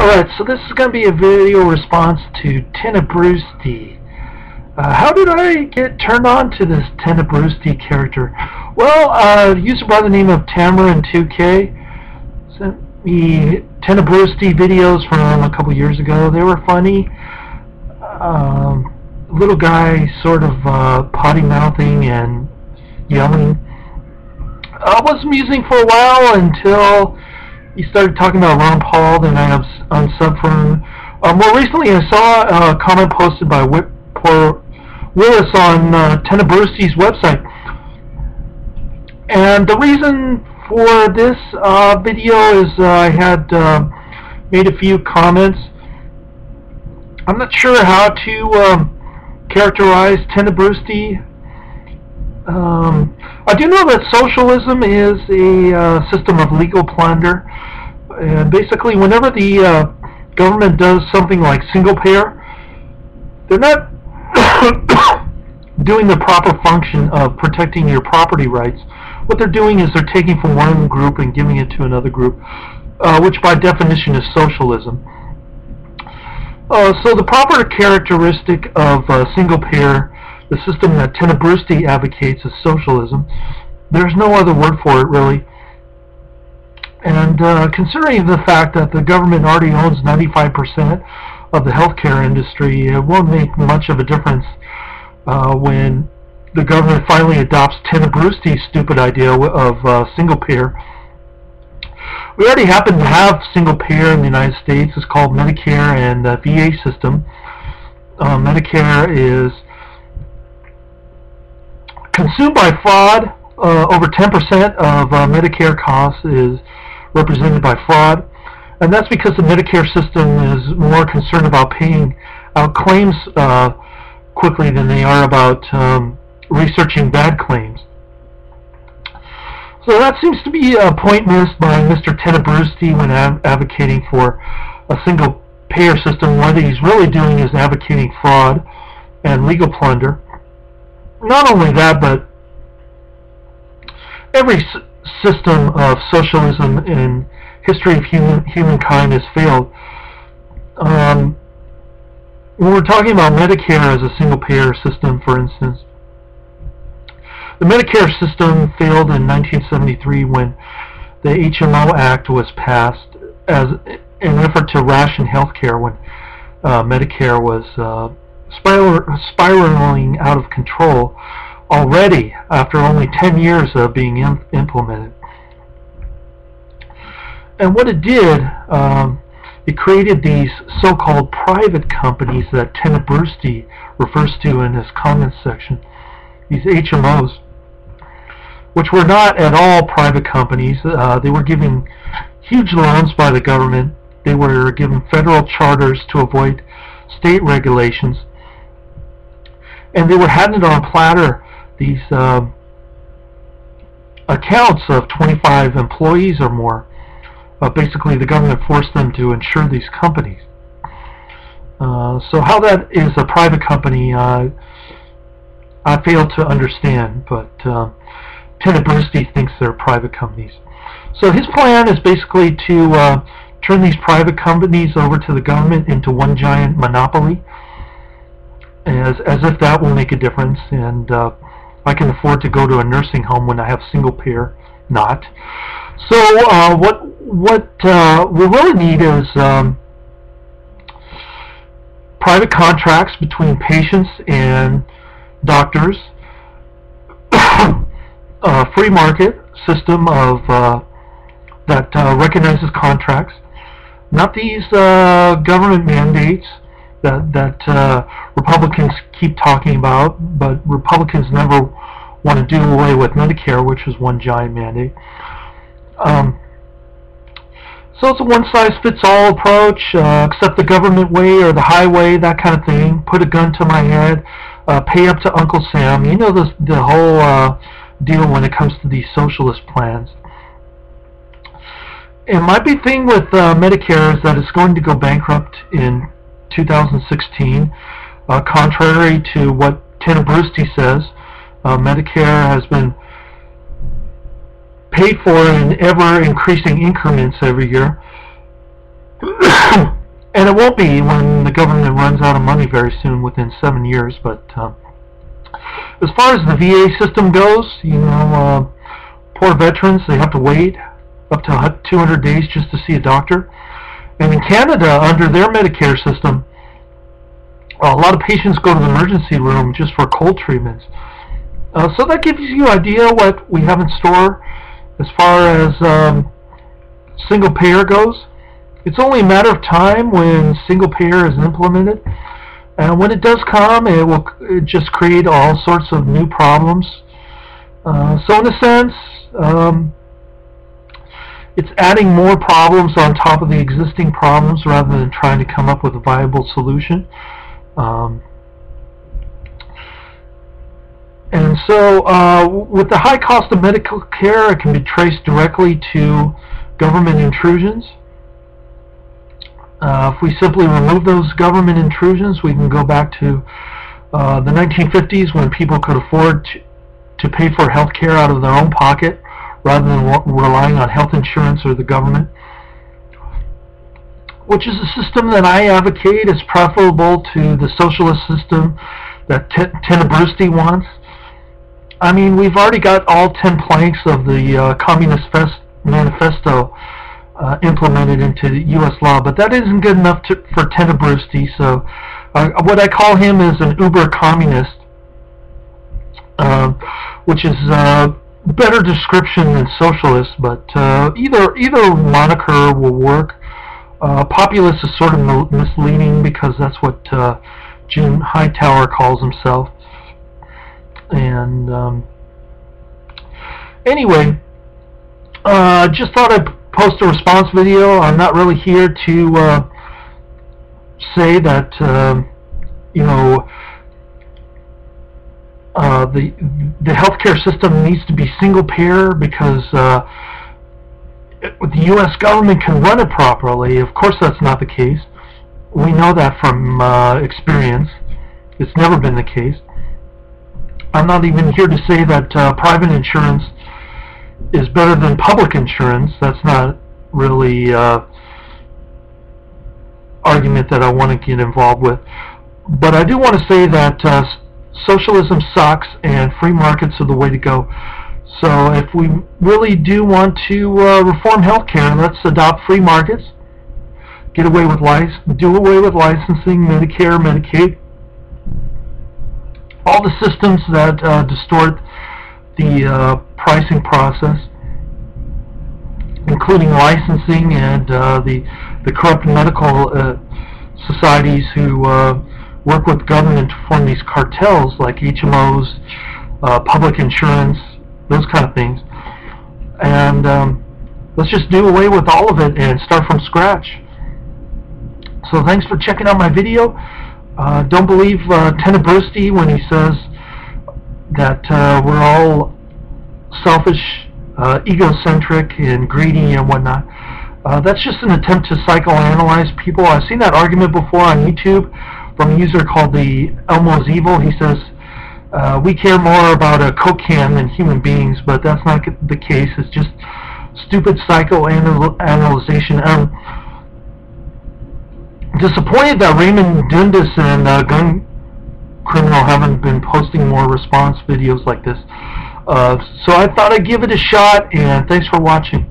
Alright, so this is going to be a video response to Tenebrusti. How did I get turned on to this Tenebrusti character? Well, a user by the name of Tamarin2K sent me Tenebrusti videos from a couple years ago. They were funny. Little guy sort of potty mouthing and yelling. Was amusing for a while until he started talking about Ron Paul, then I unsubbed from him. More recently, I saw a comment posted by Willis on Tenebrusti's website. And the reason for this video is I had made a few comments. I'm not sure how to characterize Tenebrusti. I do know that socialism is a system of legal plunder, and basically whenever the government does something like single payer, they're not doing the proper function of protecting your property rights. What they're doing is they're taking from one group and giving it to another group, which by definition is socialism. So the proper characteristic of single payer, the system that Tenebrusti advocates, is socialism. There's no other word for it, really. And considering the fact that the government already owns 95% of the healthcare industry, it won't make much of a difference when the government finally adopts Tenebrusti's stupid idea of single payer. We already happen to have single payer in the United States. It's called Medicare and the VA system. Medicare is consumed by fraud. Over 10% of Medicare costs is represented by fraud, and that's because the Medicare system is more concerned about paying out claims quickly than they are about researching bad claims. So that seems to be a point missed by Mr. Tenebrusti when advocating for a single payer system. What he's really doing is advocating fraud and legal plunder. Not only that, but every system of socialism in history of humankind has failed. When we're talking about Medicare as a single payer system, for instance, the Medicare system failed in 1973 when the HMO Act was passed as an effort to ration healthcare when Medicare was spiraling out of control already after only 10 years of being implemented. And what it did, it created these so-called private companies that Tenebrusti refers to in his comments section, these HMOs, which were not at all private companies. They were given huge loans by the government. They were given federal charters to avoid state regulations, and they were handed on a platter these accounts of 25 employees or more. Basically, the government forced them to insure these companies. So how that is a private company, I fail to understand, but Tenebrusti thinks they're private companies. So his plan is basically to turn these private companies over to the government into one giant monopoly, as if that will make a difference, and I can afford to go to a nursing home when I have single payer. Not. So what we really need is private contracts between patients and doctors, a free market system of that recognizes contracts, not these government mandates that Republicans keep talking about, but Republicans never want to do away with Medicare, which is one giant mandate. So it's a one-size-fits-all approach, accept the government way or the highway, that kind of thing, put a gun to my head, pay up to Uncle Sam. You know the whole deal when it comes to these socialist plans. And my big thing with Medicare is that it's going to go bankrupt in 2016. Contrary to what Tenebrusti says, Medicare has been paid for in ever-increasing increments every year. won't be when the government runs out of money very soon, within 7 years. But as far as the VA system goes, you know, poor veterans, they have to wait up to 200 days just to see a doctor. And in Canada, under their Medicare system, a lot of patients go to the emergency room just for cold treatments. So that gives you an idea what we have in store as far as single payer goes. It's only a matter of time when single payer is implemented, and when it does come, it will just create all sorts of new problems. So in a sense, it's adding more problems on top of the existing problems rather than trying to come up with a viable solution. And so with the high cost of medical care, it can be traced directly to government intrusions. If we simply remove those government intrusions, we can go back to the 1950s, when people could afford to pay for health care out of their own pocket rather than relying on health insurance or the government, which is a system that I advocate is preferable to the socialist system that Tenebrusti wants. I mean, we've already got all 10 planks of the Communist Manifesto implemented into U.S. law, but that isn't good enough for Tenebrusti. So what I call him is an uber-communist, which is a better description than socialist, but either moniker will work. Populist is sort of misleading because that's what Jim Hightower calls himself. And anyway, just thought I'd post a response video. I'm not really here to say that you know, the healthcare system needs to be single payer because the U.S. government can run it properly. Of course, that's not the case. We know that from experience. It's never been the case. I'm not even here to say that private insurance is better than public insurance. That's not really argument that I want to get involved with. But I do want to say that socialism sucks and free markets are the way to go. So if we really do want to reform healthcare, let's adopt free markets. Do away with licensing, Medicare, Medicaid, all the systems that distort the pricing process, including licensing and the corrupt medical societies who work with government to form these cartels like HMOs, public insurance, those kind of things. And let's just do away with all of it and start from scratch. So thanks for checking out my video. Don't believe Tenebrusti when he says that we're all selfish, egocentric, and greedy and whatnot. That's just an attempt to psychoanalyze people. I've seen that argument before on YouTube from a user called the Elmo's Evil. He says, we care more about a Coke can than human beings, but that's not the case. It's just stupid psychoanalyzation. I'm disappointed that Raymond Dundas and Gun Criminal haven't been posting more response videos like this. So I thought I'd give it a shot, and thanks for watching.